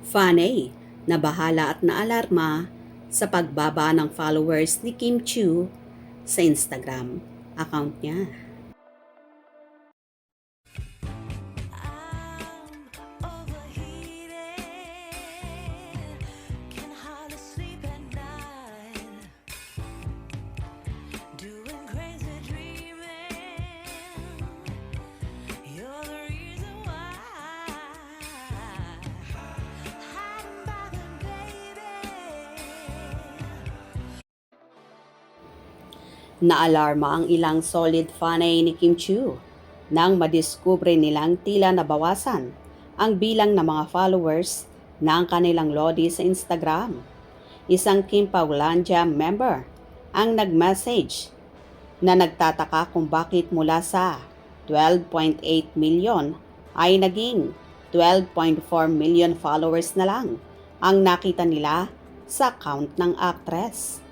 Fanny, na bahala at naalarma sa pagbaba ng followers ni Kim Chiu sa Instagram account niya. Naalarma ang ilang solid fanay ni Kim Chiu nang madiskubre nilang tila nabawasan ang bilang ng mga followers ng kanilang lodi sa Instagram. Isang Kim Paulandia member ang nag-message na nagtataka kung bakit mula sa 12.8 million ay naging 12.4 million followers na lang ang nakita nila sa account ng actress.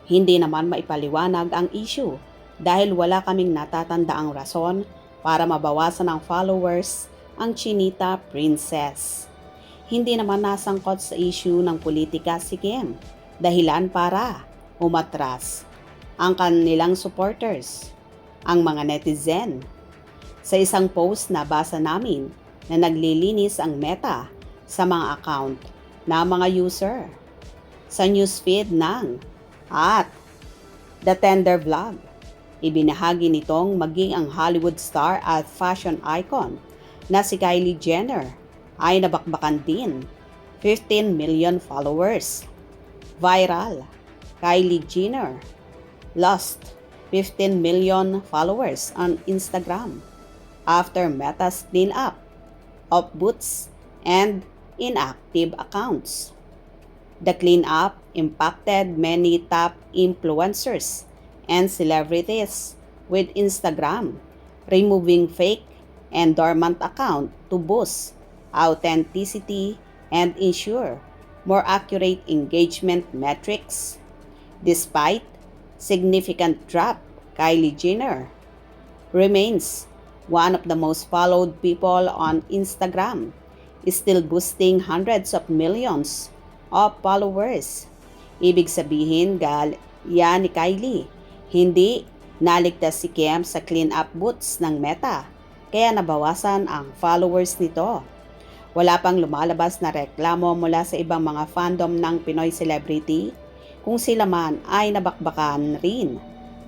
Hindi naman maipaliwanag ang issue dahil wala kaming natatandaang rason para mabawasan ng followers ang Chinita Princess. Hindi naman nasangkot sa issue ng politika si Kim, dahilan para umatras ang kanilang supporters, ang mga netizen. Sa isang post na basa namin na naglilinis ang Meta sa mga account na mga user. Sa newsfeed ng The Tender Vlog, ibinahagi nitong maging ang Hollywood star at fashion icon na si Kylie Jenner ay nabakbakan din 15 million followers. Viral, Kylie Jenner lost 15 million followers on Instagram after Meta's cleanup of bots and inactive accounts. The cleanup impacted many top influencers and celebrities with Instagram removing fake and dormant account to boost authenticity and ensure more accurate engagement metrics. Despite significant drop, Kylie Jenner remains one of the most followed people on Instagram, still boosting hundreds of millions of followers. Ibig sabihin, gaya ni Kylie, hindi naligtas si Kim sa clean-up boots ng Meta, kaya nabawasan ang followers nito. Wala pang lumalabas na reklamo mula sa ibang mga fandom ng Pinoy celebrity kung sila man ay nabakbakan rin,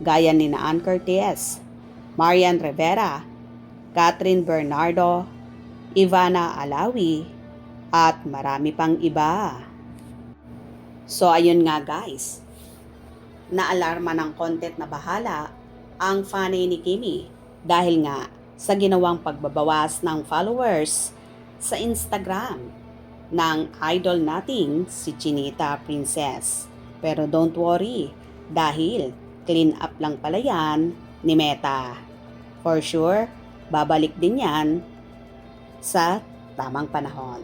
gaya ni Ann Curtis, Marian Rivera, Catherine Bernardo, Ivana Alawi, at marami pang iba. So ayun nga guys, naalarma ng content na bahala ang fanay ni Kimi dahil nga sa ginawang pagbabawas ng followers sa Instagram ng idol nating si Chinita Princess. Pero don't worry dahil clean up lang pala yan ni Meta. For sure, babalik din yan sa tamang panahon.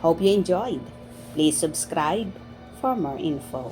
Hope you enjoyed. Please subscribe for more info.